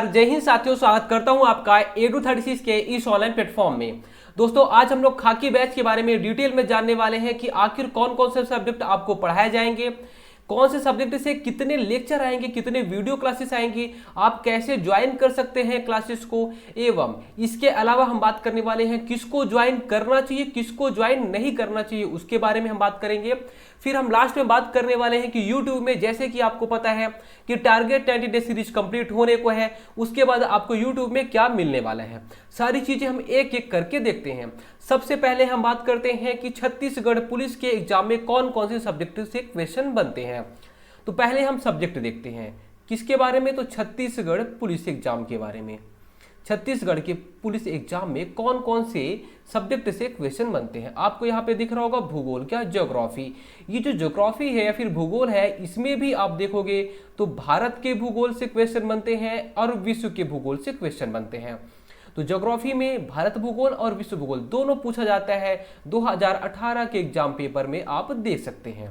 नमस्कार, जय हिंद साथियों। स्वागत करता हूं आपका Edu36 के इस ऑनलाइन प्लेटफॉर्म में। दोस्तों, आज हम लोग खाकी बैच के बारे में डिटेल में जानने वाले हैं कि आखिर कौन कौन से सब्जेक्ट आपको पढ़ाए जाएंगे, कौन से सब्जेक्ट से कितने लेक्चर आएंगे, कितने वीडियो क्लासेस आएंगी, आप कैसे ज्वाइन कर सकते हैं क्लासेस को, एवं इसके अलावा हम बात करने वाले हैं किसको ज्वाइन करना चाहिए, किसको ज्वाइन नहीं करना चाहिए, उसके बारे में हम बात करेंगे। फिर हम लास्ट में बात करने वाले हैं कि YouTube में, जैसे कि आपको पता है कि टारगेट 90 डे सीरीज कंप्लीट होने को है, उसके बाद आपको YouTube में क्या मिलने वाला है, सारी चीजें हम एक एक करके देखते हैं। सबसे पहले हम बात करते हैं कि छत्तीसगढ़ पुलिस के एग्जाम में कौन कौन से सब्जेक्ट से क्वेश्चन बनते हैं। तो पहले हम सब्जेक्ट देखते हैं किसके बारे में, तो छत्तीसगढ़ पुलिस एग्जाम के बारे में। छत्तीसगढ़ के पुलिस एग्जाम में कौन कौन से सब्जेक्ट से क्वेश्चन बनते हैं। आपको यहाँ पे दिख रहा होगा भूगोल, क्या ज्योग्राफी। ये जो ज्योग्राफी है या फिर भूगोल है, इसमें भी आप देखोगे तो भारत के भूगोल से क्वेश्चन बनते हैं और विश्व के भूगोल से क्वेश्चन बनते हैं। तो ज्योग्राफी में भारत भूगोल और विश्व भूगोल दोनों पूछा जाता है। 2018 के एग्जाम पेपर में आप देख सकते हैं।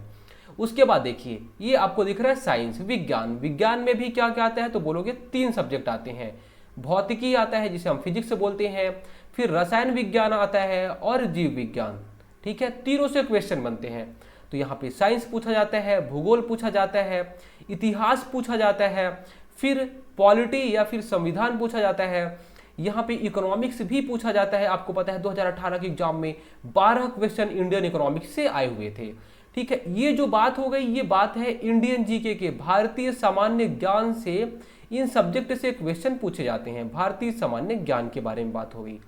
उसके बाद देखिए, ये आपको दिख रहा है साइंस, विज्ञान। विज्ञान में भी क्या क्या आता है, तो बोलोगे 3 सब्जेक्ट आते हैं। भौतिकी आता है जिसे हम फिजिक्स बोलते हैं, फिर रसायन विज्ञान आता है और जीव विज्ञान। ठीक है, तीनों से क्वेश्चन बनते हैं। तो यहाँ पे साइंस पूछा जाता है, भूगोल पूछा जाता है, इतिहास पूछा जाता है, फिर पॉलिटी या फिर संविधान पूछा जाता है। यहाँ पे इकोनॉमिक्स भी पूछा जाता है। आपको पता है 2018 के एग्जाम में 12 क्वेश्चन इंडियन इकोनॉमिक्स से आए हुए थे। ठीक है, ये जो बात हो गई, ये बात है इंडियन जीके के, भारतीय सामान्य ज्ञान से इन सब्जेक्ट से क्वेश्चन पूछे जाते हैं। भारतीय सामान्य ज्ञान के बारे में बात होगी।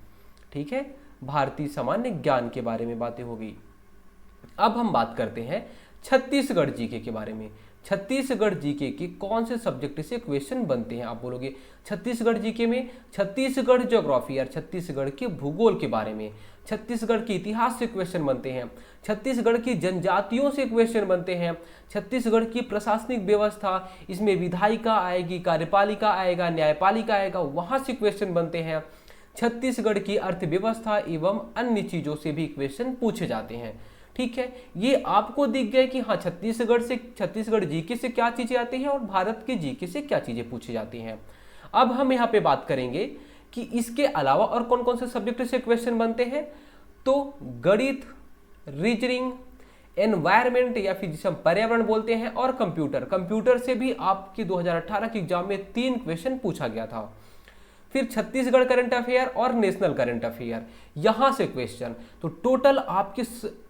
ठीक है, भारतीय सामान्य ज्ञान के बारे में बातें होगी। अब हम बात करते हैं छत्तीसगढ़ जीके के बारे में। छत्तीसगढ़ जीके के कौन से सब्जेक्ट से क्वेश्चन बनते हैं। आप बोलोगे छत्तीसगढ़ जीके में छत्तीसगढ़ ज्योग्राफी और छत्तीसगढ़ के भूगोल के बारे में, छत्तीसगढ़ के इतिहास से क्वेश्चन बनते हैं, छत्तीसगढ़ की जनजातियों से क्वेश्चन बनते हैं, छत्तीसगढ़ की प्रशासनिक व्यवस्था, इसमें विधायिका आएगी, कार्यपालिका आएगा, न्यायपालिका आएगा, वहां से क्वेश्चन बनते हैं। छत्तीसगढ़ की अर्थव्यवस्था एवं अन्य चीजों से भी क्वेश्चन पूछे जाते हैं। ठीक है, ये आपको दिख गया कि हाँ, छत्तीसगढ़ जीके से क्या चीजें आती हैं और भारत के जीके से क्या चीजें पूछी जाती हैं। अब हम यहाँ पे बात करेंगे कि इसके अलावा और कौन कौन से सब्जेक्ट से क्वेश्चन बनते हैं। तो गणित, रीजनिंग, एनवायरमेंट या फिर जिसे हम पर्यावरण बोलते हैं, और कंप्यूटर से भी आपके 2018 के एग्जाम में 3 क्वेश्चन पूछा गया था। फिर छत्तीसगढ़ करंट अफेयर और नेशनल करंट अफेयर, यहां से क्वेश्चन। तो टोटल आपके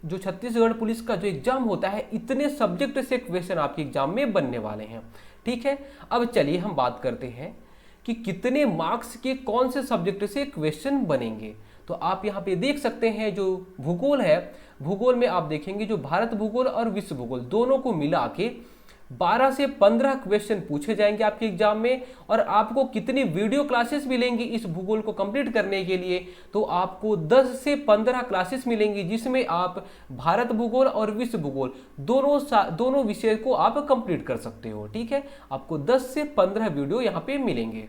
जो छत्तीसगढ़ पुलिस का जो एग्जाम होता है, इतने सब्जेक्ट से क्वेश्चन आपके एग्जाम में बनने वाले हैं। ठीक है, अब चलिए हम बात करते हैं कि कितने मार्क्स के कौन से सब्जेक्ट से क्वेश्चन बनेंगे। तो आप यहाँ पे देख सकते हैं, जो भूगोल है, भूगोल में आप देखेंगे जो भारत भूगोल और विश्व भूगोल दोनों को मिला के 12 से 15 क्वेश्चन पूछे जाएंगे आपके एग्जाम में। और आपको कितनी वीडियो क्लासेस मिलेंगी इस भूगोल को कंप्लीट करने के लिए, तो आपको 10 से 15 क्लासेस मिलेंगी, जिसमें आप भारत भूगोल और विश्व भूगोल दोनों विषय को आप कंप्लीट कर सकते हो। ठीक है, आपको 10 से 15 वीडियो यहाँ पे मिलेंगे।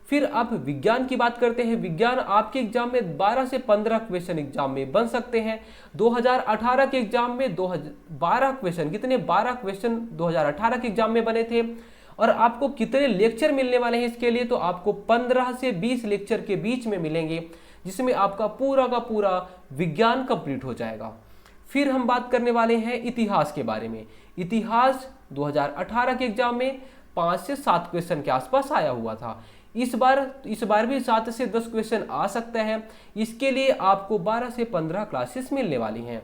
फिर आप विज्ञान की बात करते हैं। विज्ञान आपके एग्जाम में 12 से 15 क्वेश्चन एग्जाम में बन सकते हैं। 2018 के एग्जाम में 12 क्वेश्चन, कितने 12 क्वेश्चन 2018 के एग्जाम में बने थे। और आपको कितने लेक्चर मिलने वाले हैं इसके लिए, तो आपको 15 से 20 लेक्चर के बीच में मिलेंगे, जिसमें आपका पूरा का पूरा विज्ञान कंप्लीट हो जाएगा। फिर हम बात करने वाले हैं इतिहास के बारे में। इतिहास 2018 के एग्जाम में 5 से 7 क्वेश्चन के आसपास आया हुआ था। इस बार भी 7 से 10 क्वेश्चन आ सकता है। इसके लिए आपको 12 से 15 क्लासेस मिलने वाली हैं।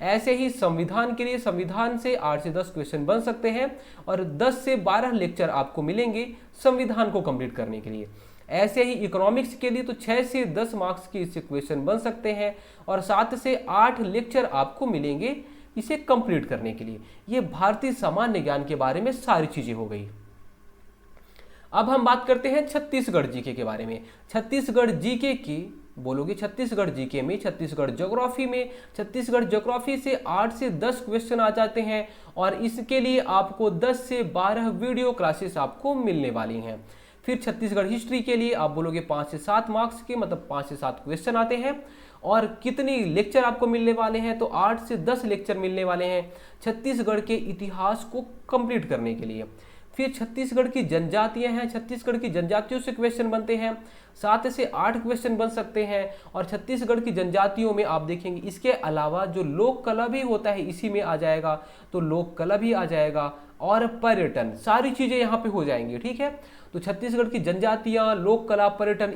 ऐसे ही संविधान के लिए, संविधान से 8 से 10 क्वेश्चन बन सकते हैं और 10 से 12 लेक्चर आपको मिलेंगे संविधान को कंप्लीट करने के लिए। ऐसे ही इकोनॉमिक्स के लिए तो 6 से 10 मार्क्स के इससे क्वेश्चन बन सकते हैं और 7 से 8 लेक्चर आपको मिलेंगे इसे कंप्लीट करने के लिए। ये भारतीय सामान्य ज्ञान के बारे में सारी चीजें हो गई। अब हम बात करते हैं छत्तीसगढ़ जीके के बारे में। छत्तीसगढ़ जीके की बोलोगे, छत्तीसगढ़ जीके में, छत्तीसगढ़ ज्योग्राफी में, छत्तीसगढ़ ज्योग्राफी से 8 से 10 क्वेश्चन आ जाते हैं और इसके लिए आपको 10 से 12 वीडियो क्लासेस आपको मिलने वाली हैं। फिर छत्तीसगढ़ हिस्ट्री के लिए आप बोलोगे 5 से 7 मार्क्स के, मतलब 5 से 7 क्वेश्चन आते हैं और कितनी लेक्चर आपको मिलने वाले हैं, तो 8 से 10 लेक्चर मिलने वाले हैं छत्तीसगढ़ के इतिहास को कंप्लीट करने के लिए। फिर छत्तीसगढ़ की जनजातियां हैं, छत्तीसगढ़ की जनजातियों से क्वेश्चन बनते हैं, 7 से 8 क्वेश्चन बन सकते हैं। और छत्तीसगढ़ की जनजातियों में आप देखेंगे इसके अलावा जो लोक कला भी होता है इसी में आ जाएगा, तो लोक कला भी आ जाएगा और पर्यटन, सारी चीजें यहाँ पे हो जाएंगी। ठीक है, तो छत्तीसगढ़ की जनजातियां, लोक कला, पर्यटन,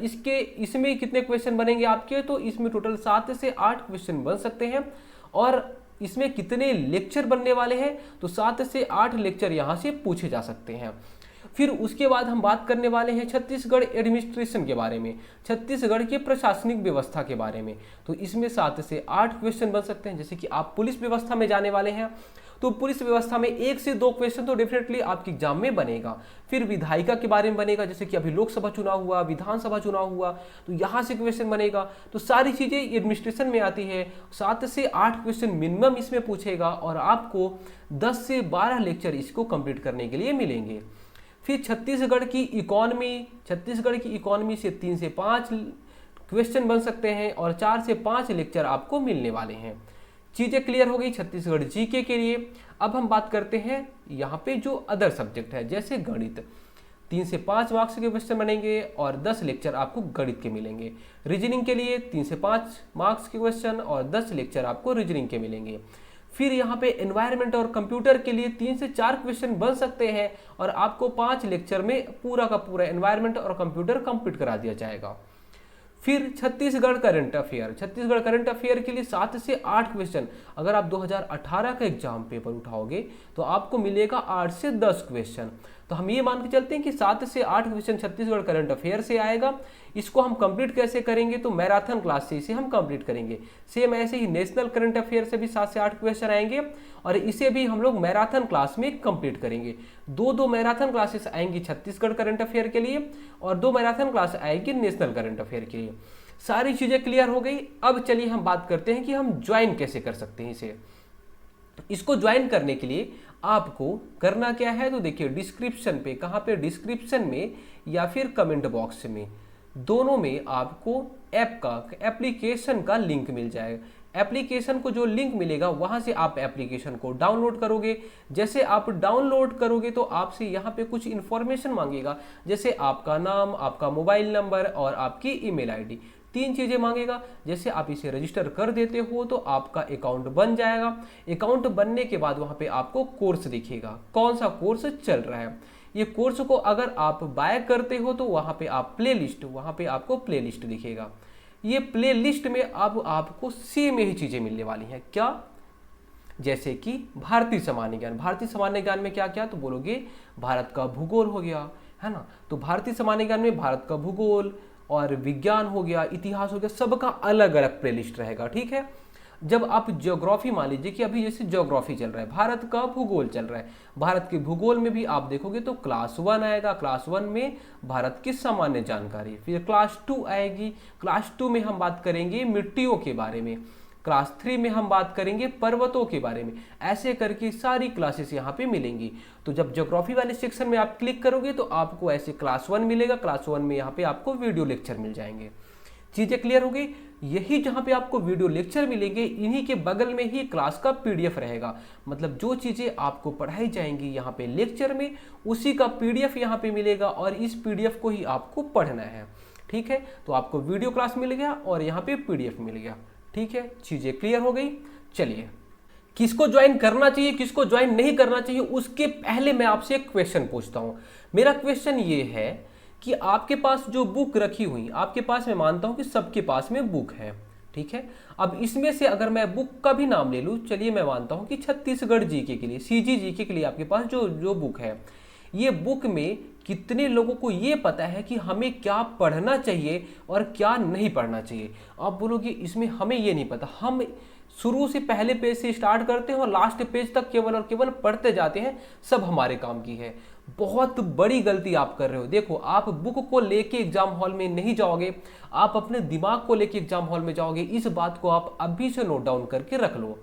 इसमें कितने क्वेश्चन बनेंगे आपके, तो इसमें टोटल 7 से 8 क्वेश्चन बन सकते हैं। और इसमें कितने लेक्चर बनने वाले हैं, तो 7 से 8 लेक्चर यहाँ से पूछे जा सकते हैं। फिर उसके बाद हम बात करने वाले हैं छत्तीसगढ़ एडमिनिस्ट्रेशन के बारे में, छत्तीसगढ़ की प्रशासनिक व्यवस्था के बारे में। तो इसमें 7 से 8 क्वेश्चन बन सकते हैं। जैसे कि आप पुलिस व्यवस्था में जाने वाले हैं तो पुलिस व्यवस्था में 1 से 2 क्वेश्चन तो डेफिनेटली आपके एग्जाम में बनेगा। फिर विधायिका के बारे में बनेगा, जैसे कि अभी लोकसभा चुनाव हुआ, विधानसभा चुनाव हुआ, तो यहाँ से क्वेश्चन बनेगा। तो सारी चीज़ें एडमिनिस्ट्रेशन में आती है। 7 से 8 क्वेश्चन मिनिमम इसमें पूछेगा और आपको 10 से 12 लेक्चर इसको कंप्लीट करने के लिए मिलेंगे। फिर छत्तीसगढ़ की इकोनॉमी से 3 से 5 क्वेश्चन बन सकते हैं और 4 से 5 लेक्चर आपको मिलने वाले हैं। चीज़ें क्लियर हो गई छत्तीसगढ़ जीके के लिए। अब हम बात करते हैं यहाँ पे जो अदर सब्जेक्ट है, जैसे गणित, 3 से 5 मार्क्स के क्वेश्चन बनेंगे और 10 लेक्चर आपको गणित के मिलेंगे। रीजनिंग के लिए 3 से 5 मार्क्स के क्वेश्चन और 10 लेक्चर आपको रीजनिंग के मिलेंगे। फिर यहाँ पे एनवायरनमेंट और कंप्यूटर के लिए 3 से 4 क्वेश्चन बन सकते हैं और आपको 5 लेक्चर में पूरा का पूरा एनवायरनमेंट और कंप्यूटर कंप्लीट करा दिया जाएगा। फिर छत्तीसगढ़ करंट अफेयर के लिए 7 से 8 क्वेश्चन, अगर आप 2018 का एग्जाम पेपर उठाओगे तो आपको मिलेगा 8 से 10 क्वेश्चन। तो हम ये मान के चलते हैं कि 7 से 8 क्वेश्चन छत्तीसगढ़ करंट अफेयर से आएगा। इसको हम कंप्लीट कैसे करेंगे, तो मैराथन क्लास से इसे हम कंप्लीट करेंगे। सेम ऐसे ही नेशनल करंट अफेयर से भी 7 से 8 क्वेश्चन आएंगे और इसे भी हम लोग मैराथन क्लास में कंप्लीट करेंगे। 2 मैराथन क्लासेस आएंगी छत्तीसगढ़ करंट अफेयर के लिए और 2 मैराथन क्लास आएगी नेशनल करंट अफेयर के लिए। सारी चीजें क्लियर हो गई। अब चलिए हम बात करते हैं कि हम ज्वाइन कैसे कर सकते हैं इसे। इसको ज्वाइन करने के लिए आपको करना क्या है, तो देखिए डिस्क्रिप्शन पे, कहाँ पे, डिस्क्रिप्शन में या फिर कमेंट बॉक्स में, दोनों में आपको एप्लीकेशन का लिंक मिल जाएगा। एप्लीकेशन को जो लिंक मिलेगा वहां से आप एप्लीकेशन को डाउनलोड करोगे। जैसे आप डाउनलोड करोगे तो आपसे यहाँ पे कुछ इन्फॉर्मेशन मांगेगा, जैसे आपका नाम, आपका मोबाइल नंबर और आपकी ईमेल आईडी, 3 चीजें मांगेगा। जैसे आप इसे रजिस्टर कर देते हो तो आपका अकाउंट बन जाएगा। अकाउंट बनने के बाद वहां पे आपको कोर्स दिखेगा, कौन सा कोर्स चल रहा है। ये कोर्स को अगर आप बाय करते हो तो वहां पे आपको प्लेलिस्ट दिखेगा। ये प्लेलिस्ट में अब आपको सेम यही चीजें मिलने वाली हैं। क्या, जैसे कि भारतीय सामान्य ज्ञान में क्या क्या, तो बोलोगे भारत का भूगोल हो गया, है ना। तो भारतीय सामान्य ज्ञान में भारत का भूगोल और विज्ञान हो गया, इतिहास हो गया, सबका अलग अलग प्लेलिस्ट रहेगा। ठीक है। जब आप ज्योग्राफी, मान लीजिए कि अभी जैसे ज्योग्राफी चल रहा है, भारत का भूगोल चल रहा है, भारत के भूगोल में भी आप देखोगे तो क्लास 1 आएगा। क्लास 1 में भारत की सामान्य जानकारी। फिर क्लास 2 आएगी, क्लास 2 में हम बात करेंगे मिट्टियों के बारे में। क्लास 3 में हम बात करेंगे पर्वतों के बारे में। ऐसे करके सारी क्लासेस यहाँ पे मिलेंगी। तो जब ज्योग्राफी वाले सेक्शन में आप क्लिक करोगे तो आपको ऐसे क्लास 1 मिलेगा। क्लास 1 में यहाँ पे आपको वीडियो लेक्चर मिल जाएंगे। चीजें क्लियर हो गई। यही जहां पे आपको वीडियो लेक्चर मिलेंगे, इन्हीं के बगल में ही क्लास का पीडीएफ रहेगा। मतलब जो चीजें आपको पढ़ाई जाएंगी यहाँ पे लेक्चर में, उसी का पीडीएफ यहाँ पे मिलेगा और इस पीडीएफ को ही आपको पढ़ना है। ठीक है। तो आपको वीडियो क्लास मिल गया और यहाँ पे पीडीएफ मिल गया। ठीक है, चीजें क्लियर हो गई। चलिए, किसको ज्वाइन करना चाहिए, किसको ज्वाइन नहीं करना चाहिए, उसके पहले मैं आपसे एक क्वेश्चन पूछता हूं। मेरा क्वेश्चन ये है कि आपके पास जो बुक रखी हुई, आपके पास, मैं मानता हूं कि सबके पास में बुक है। ठीक है। अब इसमें से अगर मैं बुक का भी नाम ले लूं, चलिए मैं मानता हूं कि छत्तीसगढ़ जीके के लिए, सीजी जीके के लिए आपके पास जो बुक है, ये बुक में कितने लोगों को ये पता है कि हमें क्या पढ़ना चाहिए और क्या नहीं पढ़ना चाहिए। आप बोलोगे इसमें हमें ये नहीं पता। हम शुरू से पहले पेज से स्टार्ट करते हैं और लास्ट पेज तक केवल और केवल पढ़ते जाते हैं, सब हमारे काम की है। बहुत बड़ी गलती आप कर रहे हो। देखो, आप बुक को लेके एग्जाम हॉल में नहीं जाओगे, आप अपने दिमाग को लेके एग्जाम हॉल में जाओगे। इस बात को आप अभी से नोट डाउन करके रख लो।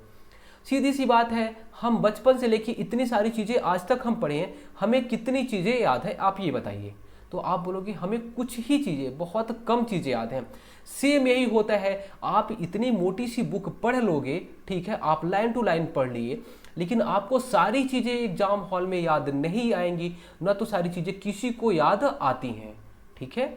सीधी सी बात है, हम बचपन से लेके इतनी सारी चीजें आज तक हम पढ़े हैं, हमें कितनी चीजें याद है, आप ये बताइए। तो आप बोलोगे हमें कुछ ही चीज़ें, बहुत कम चीज़ें याद हैं। सेम यही होता है, आप इतनी मोटी सी बुक पढ़ लोगे, ठीक है, आप लाइन टू लाइन पढ़ लिए, लेकिन आपको सारी चीज़ें एग्जाम हॉल में याद नहीं आएंगी, ना तो सारी चीज़ें किसी को याद आती हैं, ठीक है।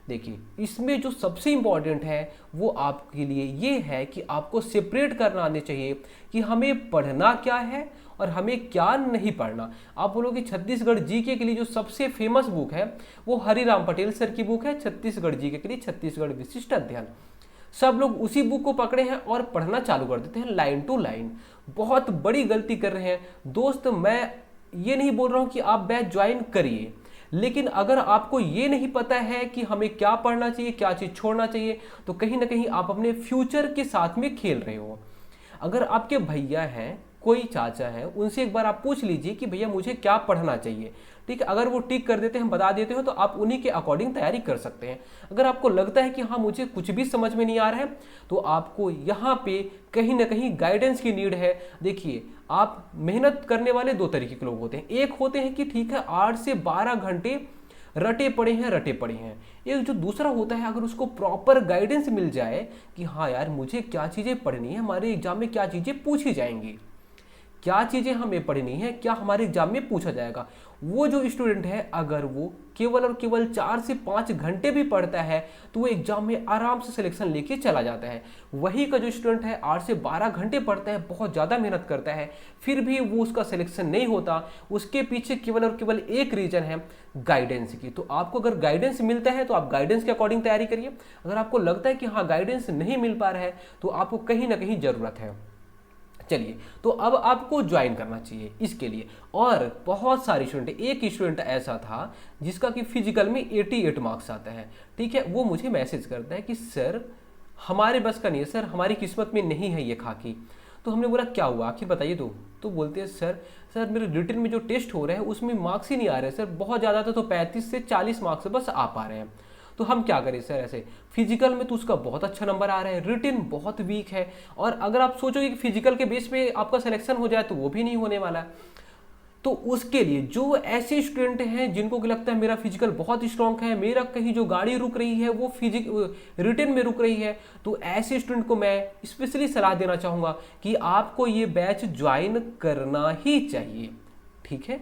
देखिए, इसमें जो सबसे इंपॉर्टेंट है वो आपके लिए ये है कि आपको सेपरेट करना आने चाहिए कि हमें पढ़ना क्या है और हमें क्या नहीं पढ़ना। आप बोलोगे छत्तीसगढ़ जीके के लिए जो सबसे फेमस बुक है वो हरिराम पटेल सर की बुक है, छत्तीसगढ़ जीके के लिए छत्तीसगढ़ विशिष्ट अध्ययन। सब लोग उसी बुक को पकड़े हैं और पढ़ना चालू कर देते हैं लाइन टू लाइन। बहुत बड़ी गलती कर रहे हैं दोस्त। मैं ये नहीं बोल रहा हूँ कि आप बैच ज्वाइन करिए, लेकिन अगर आपको ये नहीं पता है कि हमें क्या पढ़ना चाहिए, क्या चीज़ छोड़ना चाहिए, तो कहीं ना कहीं आप अपने फ्यूचर के साथ में खेल रहे हो। अगर आपके भैया हैं, कोई चाचा है, उनसे एक बार आप पूछ लीजिए कि भैया मुझे क्या पढ़ना चाहिए, ठीक है। अगर वो टिक कर देते हैं, बता देते हो, तो आप उन्हीं के अकॉर्डिंग तैयारी कर सकते हैं। अगर आपको लगता है कि हाँ मुझे कुछ भी समझ में नहीं आ रहा है, तो आपको यहाँ पे कहीं ना कहीं गाइडेंस की नीड है। देखिए, आप मेहनत करने वाले दो तरीके के लोग होते हैं। एक होते हैं कि ठीक है 8 से 12 घंटे रटे पड़े हैं। एक जो दूसरा होता है, अगर उसको प्रॉपर गाइडेंस मिल जाए कि हाँ यार मुझे क्या चीज़ें पढ़नी है, हमारे एग्जाम में क्या चीज़ें पूछी जाएंगी, क्या चीज़ें हमें पढ़नी है, क्या हमारे एग्जाम में पूछा जाएगा, वो जो स्टूडेंट है अगर वो केवल और केवल 4 से 5 घंटे भी पढ़ता है तो वो एग्जाम में आराम से सिलेक्शन लेके चला जाता है। वही का जो स्टूडेंट है 8 से 12 घंटे पढ़ता है, बहुत ज़्यादा मेहनत करता है, फिर भी वो उसका सिलेक्शन नहीं होता, उसके पीछे केवल और केवल एक रीजन है, गाइडेंस की। तो आपको अगर गाइडेंस मिलता है तो आप गाइडेंस के अकॉर्डिंग तैयारी करिए। अगर आपको लगता है कि हाँ गाइडेंस नहीं मिल पा रहा है तो आपको कहीं ना कहीं ज़रूरत है। चलिए, तो अब आपको ज्वाइन करना चाहिए इसके लिए। और बहुत सारे स्टूडेंट, एक स्टूडेंट ऐसा था जिसका कि फिजिकल में 88 मार्क्स आता है, ठीक है। वो मुझे मैसेज करता है कि सर हमारे बस का नहीं है, सर हमारी किस्मत में नहीं है ये खाकी। तो हमने बोला क्या हुआ, आखिर बताइए। तो बोलते हैं सर मेरे रिटन में जो टेस्ट हो रहा है उसमें मार्क्स ही नहीं आ रहे सर, बहुत ज़्यादा था तो 35 से 40 मार्क्स बस आ पा रहे हैं। तो हम क्या करें सर, ऐसे फिजिकल में तो उसका बहुत अच्छा नंबर आ रहा है, रिटन बहुत वीक है, और अगर आप सोचोगे कि फिजिकल के बेस पे आपका सिलेक्शन हो जाए तो वो भी नहीं होने वाला है। तो उसके लिए जो ऐसे स्टूडेंट हैं जिनको लगता है मेरा फिजिकल बहुत स्ट्रांग है, मेरा कहीं जो गाड़ी रुक रही है वो रिटन में रुक रही है, तो ऐसे स्टूडेंट को मैं स्पेशली सलाह देना चाहूँगा कि आपको ये बैच ज्वाइन करना ही चाहिए, ठीक है।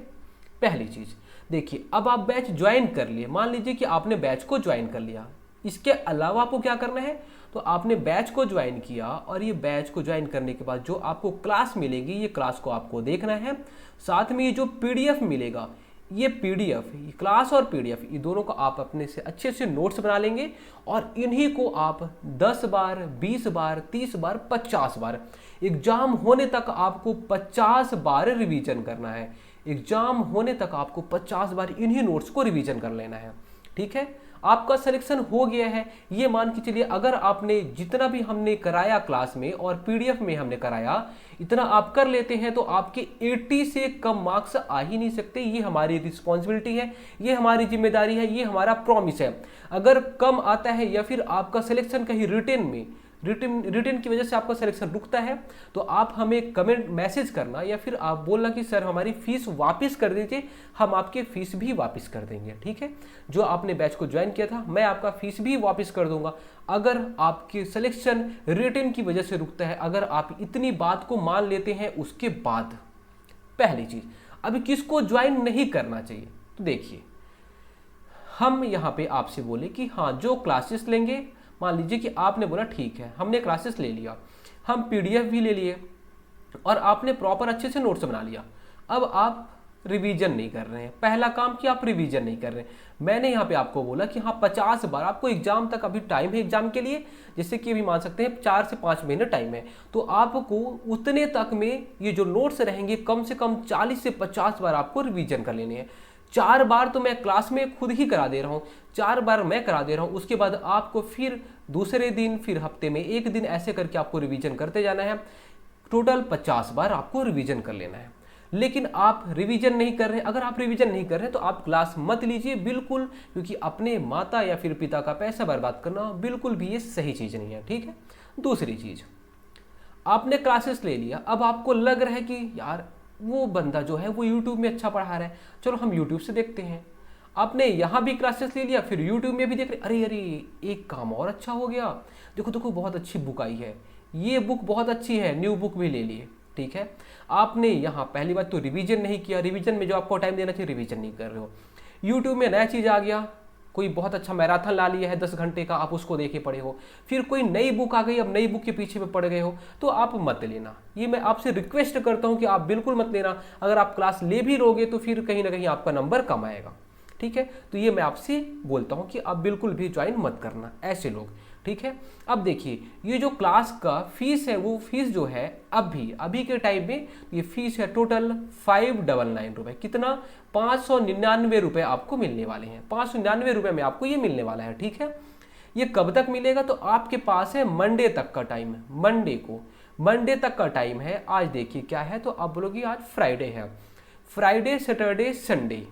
पहली चीज़ देखिए, अब आप बैच ज्वाइन कर लिए, मान लीजिए कि आपने बैच को ज्वाइन कर लिया, इसके अलावा आपको क्या करना है, तो आपने बैच को ज्वाइन किया और ये बैच को ज्वाइन करने के बाद जो आपको क्लास मिलेगी ये क्लास को आपको देखना है। साथ में ये जो पीडीएफ मिलेगा, ये पीडीएफ, क्लास और पीडीएफ, ये दोनों को आप अपने से अच्छे से नोट्स बना लेंगे और इन्हीं को आप 10 बार, 20 बार, 30 बार, 50 बार, एग्जाम होने तक आपको 50 बार रिवीजन करना है। एग्जाम होने तक आपको 50 बार इन्हीं नोट्स को रिवीजन कर लेना है, ठीक है। आपका सिलेक्शन हो गया है, ये मान के चलिए। अगर आपने जितना भी हमने कराया क्लास में और पीडीएफ में हमने कराया, इतना आप कर लेते हैं तो आपके 80 से कम मार्क्स आ ही नहीं सकते। ये हमारी रिस्पॉन्सिबिलिटी है, ये हमारी जिम्मेदारी है, ये हमारा प्रॉमिस है। अगर कम आता है या फिर आपका सिलेक्शन कहीं रिटन की वजह से आपका सिलेक्शन रुकता है, तो आप हमें कमेंट मैसेज करना या फिर आप बोलना कि सर हमारी फीस वापस कर दीजिए, हम आपके फीस भी वापस कर देंगे, ठीक है। जो आपने बैच को ज्वाइन किया था मैं आपका फीस भी वापस कर दूंगा अगर आपके सिलेक्शन रिटन की वजह से रुकता है, अगर आप इतनी बात को मान लेते हैं उसके बाद। पहली चीज, अभी किसको ज्वाइन नहीं करना चाहिए, तो देखिए हम यहाँ पे आपसे बोले कि हाँ जो क्लासेस लेंगे, मान लीजिए कि आपने बोला ठीक है हमने क्लासेस ले लिया, हम पीडीएफ भी ले लिए और आपने प्रॉपर अच्छे से नोट्स बना लिया, अब आप रिवीजन नहीं कर रहे हैं। पहला काम कि आप रिवीजन नहीं कर रहे हैं। मैंने यहाँ पे आपको बोला कि हाँ 50 बार, आपको एग्जाम तक अभी टाइम है, एग्जाम के लिए जैसे कि अभी मान सकते हैं 4 से 5 महीने टाइम है, तो आपको उतने तक में ये जो नोट्स रहेंगे कम से कम 40 से 50 बार आपको रिवीजन कर लेने हैं। 4 बार तो मैं क्लास में खुद ही करा दे रहा हूँ, 4 बार मैं करा दे रहा हूँ, उसके बाद आपको फिर दूसरे दिन, फिर हफ्ते में 1 दिन, ऐसे करके आपको रिवीजन करते जाना है। टोटल 50 बार आपको रिवीजन कर लेना है। लेकिन आप रिवीजन नहीं कर रहे हैं, अगर आप रिवीजन नहीं कर रहे हैं तो आप क्लास मत लीजिए बिल्कुल, क्योंकि अपने माता या फिर पिता का पैसा बर्बाद करना बिल्कुल भी ये सही चीज़ नहीं है, ठीक है। दूसरी चीज़, आपने क्लासेस ले लिया, अब आपको लग रहा है कि यार वो बंदा जो है वो यूट्यूब में अच्छा पढ़ा रहा है, चलो हम यूट्यूब से देखते हैं। आपने यहाँ भी क्लासेस ले लिया, फिर यूट्यूब में भी देख रहे, अरे अरे एक काम और अच्छा हो गया, देखो देखो बहुत अच्छी बुक आई है, ये बुक बहुत अच्छी है, न्यू बुक भी ले लिए। ठीक है, आपने यहाँ पहली बात तो रिवीजन नहीं किया, रिवीजन में जो आपको टाइम देना चाहिए रिवीजन नहीं कर रहे हो। यूट्यूब में नया चीज़ आ गया, कोई बहुत अच्छा मैराथन ला लिया है 10 घंटे का, आप उसको देखे पड़े हो, फिर कोई नई बुक आ गई, अब नई बुक के पीछे में पड़ गए हो, तो आप मत लेना। ये मैं आपसे रिक्वेस्ट करता हूँ कि आप बिल्कुल मत लेना। अगर आप क्लास ले भी लोगे तो फिर कहीं ना कहीं आपका नंबर कम आएगा। ठीक है, तो ये मैं आपसे बोलता हूँ कि आप बिल्कुल भी ज्वाइन मत करना ऐसे लोग। ठीक है, अब देखिए ये जो क्लास का फीस है, वो फीस जो है अभी के टाइम में ये फीस है टोटल 599 रुपये। कितना? 599 रुपये आपको मिलने वाले हैं। 599 रुपये में आपको ये मिलने वाला है। ठीक है, ये कब तक मिलेगा? तो आपके पास है मंडे तक का टाइम, मंडे तक का टाइम है। आज देखिए क्या है, तो आप बोलोगे आज फ्राइडे है, फ्राइडे सैटरडे संडे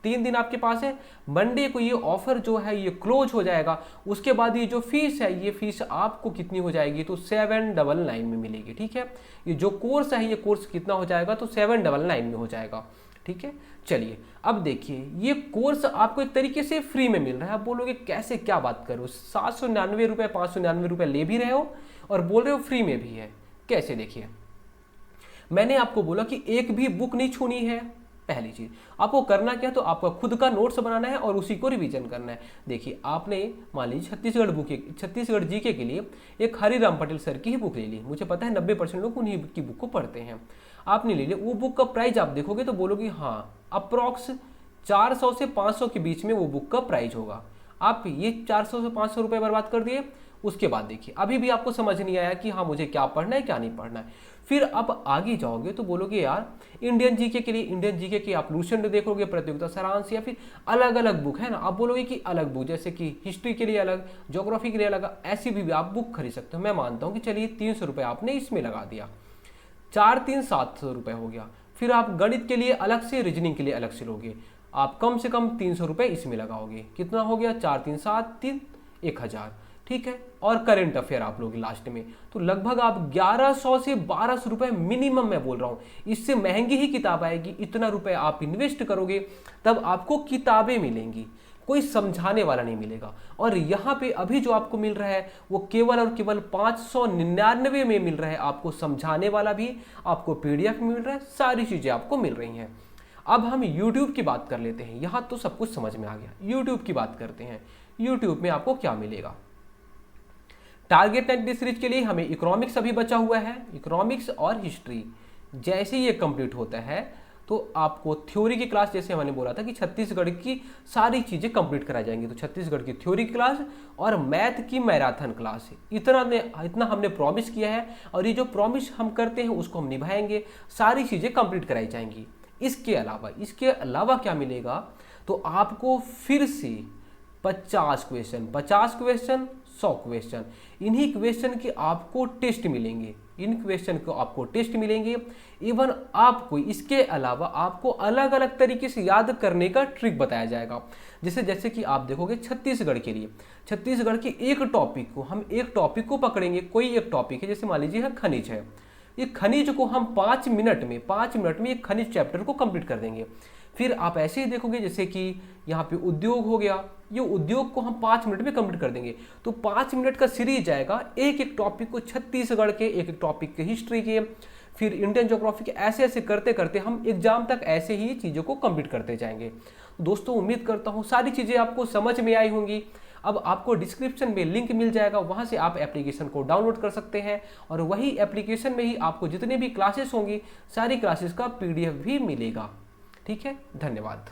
3 दिन आपके पास है। मंडे को ये ऑफर जो है ये क्लोज हो जाएगा। उसके बाद ये जो फीस है, ये फीस आपको कितनी हो जाएगी? तो 799 में मिलेगी। ठीक है, ये जो कोर्स है, ये कोर्स कितना हो जाएगा? तो 799 में हो जाएगा। ठीक है, चलिए अब देखिए ये कोर्स आपको एक तरीके से फ्री में मिल रहा है। आप बोलोगे कैसे, क्या बात करो, 799 रुपये 599 रुपये ले भी रहे हो और बोल रहे हो फ्री में भी है, कैसे? देखिए मैंने आपको बोला कि एक भी बुक नहीं छूनी है। पहली चीज आपको करना क्या, तो आपका खुद का नोट्स बनाना है और उसी को रिवीजन करना है। देखिए आपने मान लीजिए छत्तीसगढ़ जीके के लिए एक हरिराम पटेल सर की ही बुक ले ली। मुझे पता है 90% लोग उन्हीं की बुक को पढ़ते हैं। आपने ले लिया, वो बुक का प्राइस आप देखोगे तो बोलोगे हाँ अप्रॉक्स 400 से 500 के बीच में वो बुक का प्राइस होगा। आप ये 400 से 500 रुपये बर्बाद कर दिए। उसके बाद देखिए अभी भी आपको समझ नहीं आया कि हाँ मुझे क्या पढ़ना है क्या नहीं पढ़ना है। फिर आप आगे जाओगे तो बोलोगे यार इंडियन जीके के लिए इंडियन जीके के आप लूसेंट देखोगे, प्रतियोगिता सारांश, या फिर अलग अलग बुक है ना। आप बोलोगे कि अलग बुक, जैसे कि हिस्ट्री के लिए अलग, ज्योग्राफी के लिए अलग, ऐसी भी आप बुक खरीद सकते हो। मैं मानता हूँ कि चलिए 300 रुपये आपने इसमें लगा दिया, 4-3 700 रुपये हो गया। फिर आप गणित के लिए अलग से, रीजनिंग के लिए अलग से लोगे, आप कम से कम 300 रुपये इसमें लगाओगे। कितना हो गया? 4-3 7 3 1000। ठीक है, और करंट अफेयर आप लोग लास्ट में, तो लगभग आप 1100 से 1200 रुपये मिनिमम, मैं बोल रहा हूँ। इससे महंगी ही किताब आएगी। इतना रुपए आप इन्वेस्ट करोगे तब आपको किताबें मिलेंगी, कोई समझाने वाला नहीं मिलेगा। और यहाँ पे अभी जो आपको मिल रहा है वो केवल और केवल 599 में मिल रहा है। आपको समझाने वाला भी, आपको PDF मिल रहा है, सारी चीज़ें आपको मिल रही हैं। अब हम YouTube की बात कर लेते हैं। यहाँ तो सब कुछ समझ में आ गया, YouTube की बात करते हैं। YouTube में आपको क्या मिलेगा? टारगेट 90 सीरीज के लिए हमें इकोनॉमिक्स अभी बचा हुआ है, इकोनॉमिक्स और हिस्ट्री। जैसे ये कंप्लीट होता है तो आपको थ्योरी की क्लास, जैसे मैंने बोला था कि छत्तीसगढ़ की सारी चीज़ें कंप्लीट कराई जाएंगी, तो छत्तीसगढ़ की थ्योरी की क्लास और मैथ की मैराथन क्लास है। इतना हमने प्रॉमिस किया है और ये जो प्रॉमिस हम करते हैं उसको हम निभाएंगे। सारी चीज़ें कंप्लीट कराई जाएंगी। इसके अलावा क्या मिलेगा? तो आपको फिर से 50 क्वेश्चन 100 क्वेश्चन, इन्हीं क्वेश्चन के आपको टेस्ट मिलेंगे, इन क्वेश्चन को आपको टेस्ट मिलेंगे। इवन आपको इसके अलावा आपको अलग अलग तरीके से याद करने का ट्रिक बताया जाएगा। जैसे कि आप देखोगे छत्तीसगढ़ के लिए, छत्तीसगढ़ के एक टॉपिक को पकड़ेंगे। कोई एक टॉपिक है, जैसे मान लीजिए खनिज है, ये खनिज को हम 5 मिनट में एक खनिज चैप्टर को कंप्लीट कर देंगे। फिर आप ऐसे ही देखोगे जैसे कि यहाँ पे उद्योग हो गया, ये उद्योग को हम 5 मिनट में कंप्लीट कर देंगे। तो 5 मिनट का सीरीज जाएगा, एक टॉपिक को छत्तीसगढ़ के, एक टॉपिक के हिस्ट्री के, फिर इंडियन ज्योग्राफी के, ऐसे ऐसे करते करते हम एग्जाम तक ऐसे ही चीज़ों को कंप्लीट करते जाएंगे। दोस्तों उम्मीद करता हूँ सारी चीज़ें आपको समझ में आई होंगी। अब आपको डिस्क्रिप्शन में लिंक मिल जाएगा, वहाँ से आप एप्लीकेशन को डाउनलोड कर सकते हैं और वही एप्लीकेशन में ही आपको जितने भी क्लासेस होंगी सारी क्लासेस का PDF भी मिलेगा। ठीक है, धन्यवाद।